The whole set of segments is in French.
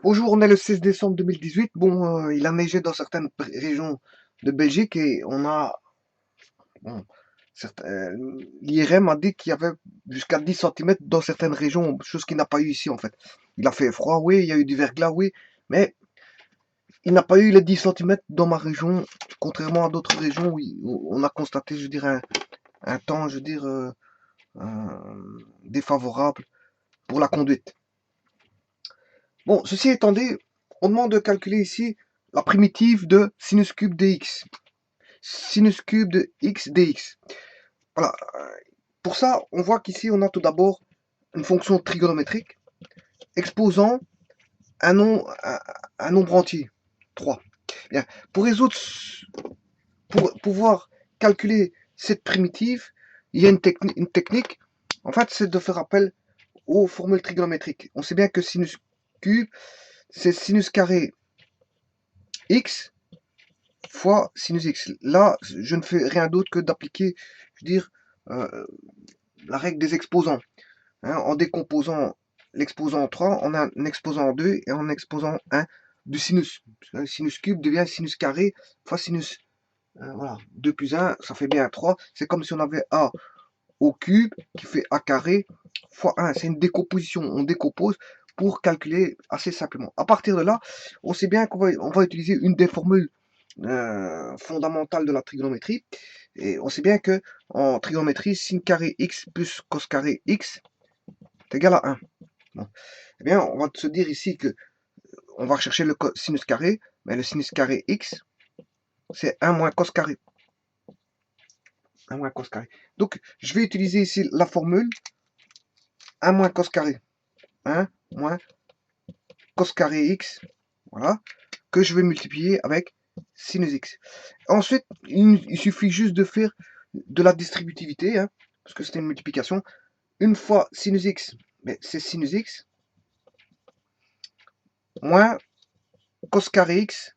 Bonjour, on est le 16 décembre 2018. Bon, il a neigé dans certaines régions de Belgique et on a, bon, l'IRM a dit qu'il y avait jusqu'à 10 centimètres dans certaines régions, chose qu'il n'a pas eu ici en fait. Il a fait froid, oui, il y a eu du verglas, oui, mais il n'a pas eu les 10 centimètres dans ma région, contrairement à d'autres régions où on a constaté, je veux dire, un temps, je veux dire, défavorable pour la conduite. Bon, ceci étant dit, on demande de calculer ici la primitive de sinus cube dx. Sinus cube de x dx. Voilà. Pour ça, on voit qu'ici, on a tout d'abord une fonction trigonométrique exposant un nombre entier, 3. Bien. Pour résoudre, pour pouvoir calculer cette primitive, il y a une technique. En fait, c'est de faire appel aux formules trigonométriques. On sait bien que sinus cube, c'est sinus carré x fois sinus x. Là, je ne fais rien d'autre que d'appliquer, je veux dire, euh, la règle des exposants. Hein, en décomposant l'exposant en 3, on a un exposant en 2 et en exposant 1 du sinus. Sinus cube devient sinus carré fois sinus. Voilà, 2 plus 1, ça fait bien 3. C'est comme si on avait a au cube qui fait a carré fois 1. C'est une décomposition. On décompose pour calculer assez simplement. À partir de là, on sait bien qu'on va utiliser une des formules fondamentale de la trigonométrie. Et on sait bien que en trigonométrie, sin carré x plus cos carré x est égal à 1. Bon. Eh bien, on va se dire ici que on va chercher le sinus carré, mais le sinus carré x, c'est 1 moins cos carré. 1 moins cos carré. Donc, je vais utiliser ici la formule 1 moins cos carré. 1 moins cos carré x, voilà, que je vais multiplier avec sinus x. Ensuite, il suffit juste de faire de la distributivité, hein, parce que c'était une multiplication. Une fois sinus x, c'est sinus x, moins cos carré x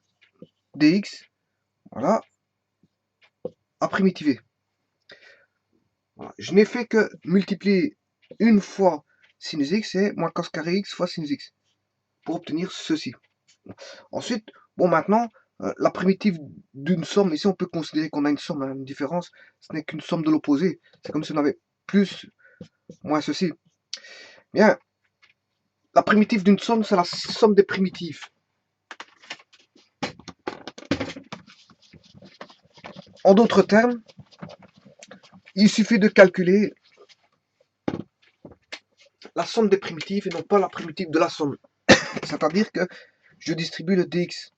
dx, voilà, à primitiver. Voilà. Je n'ai fait que multiplier une fois sinus x et moins cos carré x fois sinus x, pour obtenir ceci. Ensuite, bon maintenant, la primitive d'une somme, ici on peut considérer qu'on a une somme, hein, une différence, ce n'est qu'une somme de l'opposé. C'est comme si on avait plus, moins ceci. Bien, la primitive d'une somme, c'est la somme des primitives. En d'autres termes, il suffit de calculer la somme des primitives et non pas la primitive de la somme. C'est-à-dire que je distribue le dx.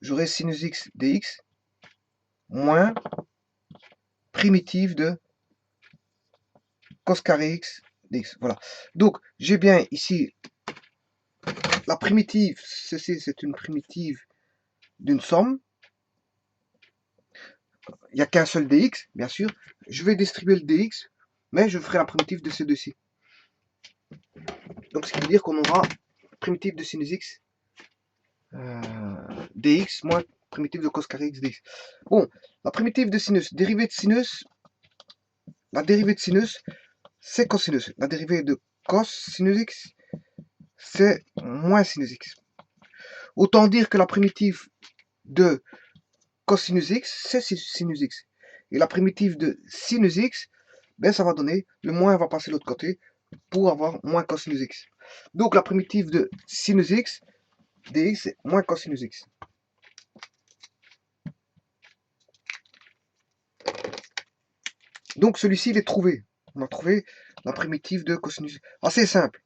J'aurai sinus x dx moins primitive de cos carré x dx. Voilà. Donc, j'ai bien ici la primitive. Ceci, c'est une primitive d'une somme. Il n'y a qu'un seul dx, bien sûr. Je vais distribuer le dx, mais je ferai la primitive de ces deux-ci. Donc, ce qui veut dire qu'on aura primitive de sinus x dx moins primitive de cos carré x dx. Bon, la primitive de sinus, dérivée de sinus, la dérivée de sinus, c'est cosinus. La dérivée de cos sinus x, c'est moins sinus x. Autant dire que la primitive de cosinus x, c'est sinus x. Et la primitive de sinus x, ben ça va donner, le moins va passer de l'autre côté pour avoir moins cosinus x. Donc la primitive de sinus x dx, c'est moins cosinus x. Donc celui-ci, il est trouvé. On a trouvé la primitive de cosinus x. Assez simple.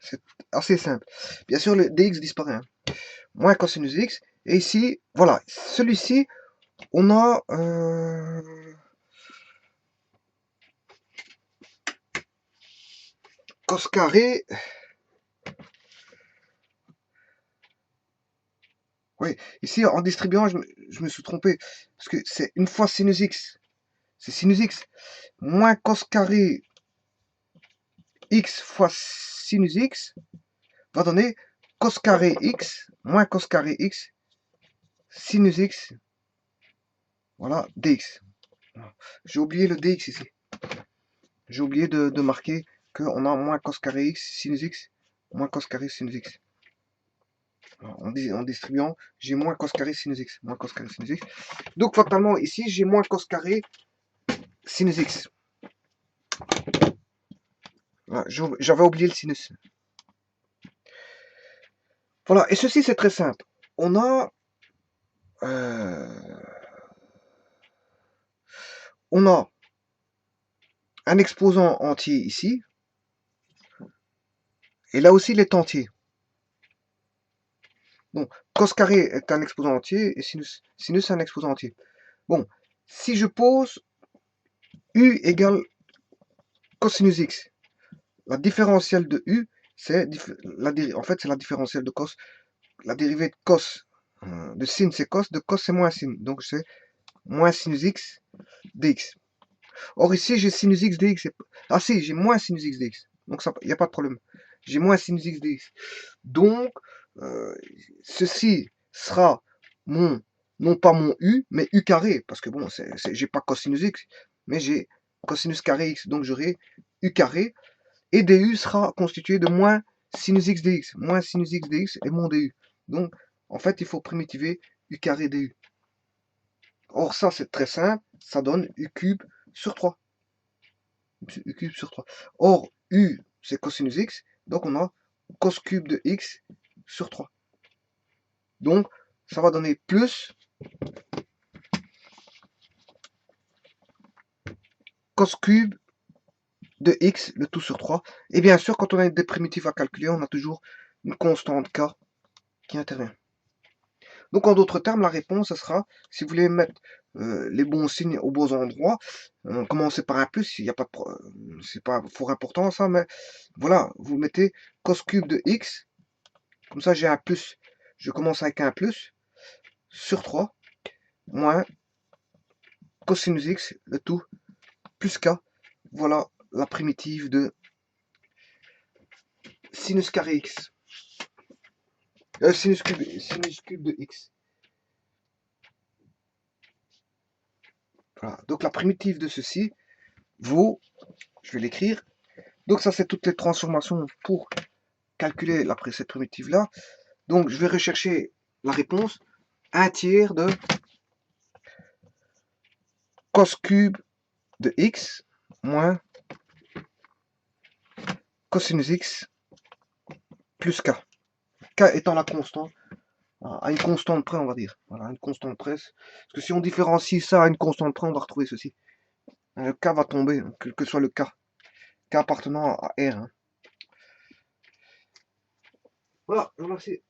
C'est assez simple. Bien sûr, le dx disparaît. Hein. Moins cosinus x. Et ici, voilà, celui-ci, on a cos carré. Oui, ici, en distribuant, je me suis trompé. Parce que c'est une fois sinus x. C'est sinus x moins cos carré x fois sinus x va donner cos carré x moins cos carré x sinus x, voilà, dx. J'ai oublié le dx ici. J'ai oublié de marquer qu'on a moins cos carré x sinus x moins cos carré sinus x. En distribuant, j'ai moins cos carré sinus x. Moins cos carré sinus x. Donc, fatalement, ici, j'ai moins cos carré sinus x. Voilà, j'avais oublié le sinus. Voilà, et ceci, c'est très simple. On a... on a un exposant entier ici, et là aussi il est entier. Donc, cos carré est un exposant entier, et sinus est un exposant entier. Bon, si je pose u égale cosinus x, la différentielle de u, c'est en fait c'est la différentielle de cos. La dérivée de cos, de sin c'est cos, de cos c'est moins sin. Donc c'est moins sinus x dx. Or ici j'ai sinus x dx. Ah si, j'ai moins sinus x dx. Donc il n'y a pas de problème. J'ai moins sinus x dx. Donc ceci sera mon, non pas mon u, mais u carré. Parce que bon, j'ai pas cosinus x, mais j'ai cosinus carré x. Donc j'aurai u carré. Et du sera constitué de moins sinus x dx. Moins sinus x dx et mon du. Donc en fait, il faut primitiver u carré du. Or ça, c'est très simple. Ça donne u cube sur 3. U cube sur 3. Or, u, c'est cosinus x. Donc, on a cos cube de x sur 3. Donc, ça va donner plus cos cube de x, le tout sur 3. Et bien sûr, quand on a des primitives à calculer, on a toujours une constante k qui intervient. Donc, en d'autres termes, la réponse, ce sera, si vous voulez mettre les bons signes aux bons endroits, commencez par un plus, il n'y a pas de c'est pas fort important ça, mais voilà, vous mettez cos cube de x, comme ça j'ai un plus, je commence avec un plus, sur 3, moins cosinus x, le tout, plus k, voilà la primitive de sinus carré x, sinus cube de x. Voilà, donc la primitive de ceci vaut, je vais l'écrire, donc ça c'est toutes les transformations pour calculer cette primitive là. Donc je vais rechercher la réponse, 1 tiers de cos cube de x moins cosinus x plus k. K étant la constante, à une constante près on va dire. Voilà, une constante près. Parce que si on différencie ça à une constante près, on va retrouver ceci. Le k va tomber, quel que soit le k. K appartenant à R. Hein. Voilà, c'est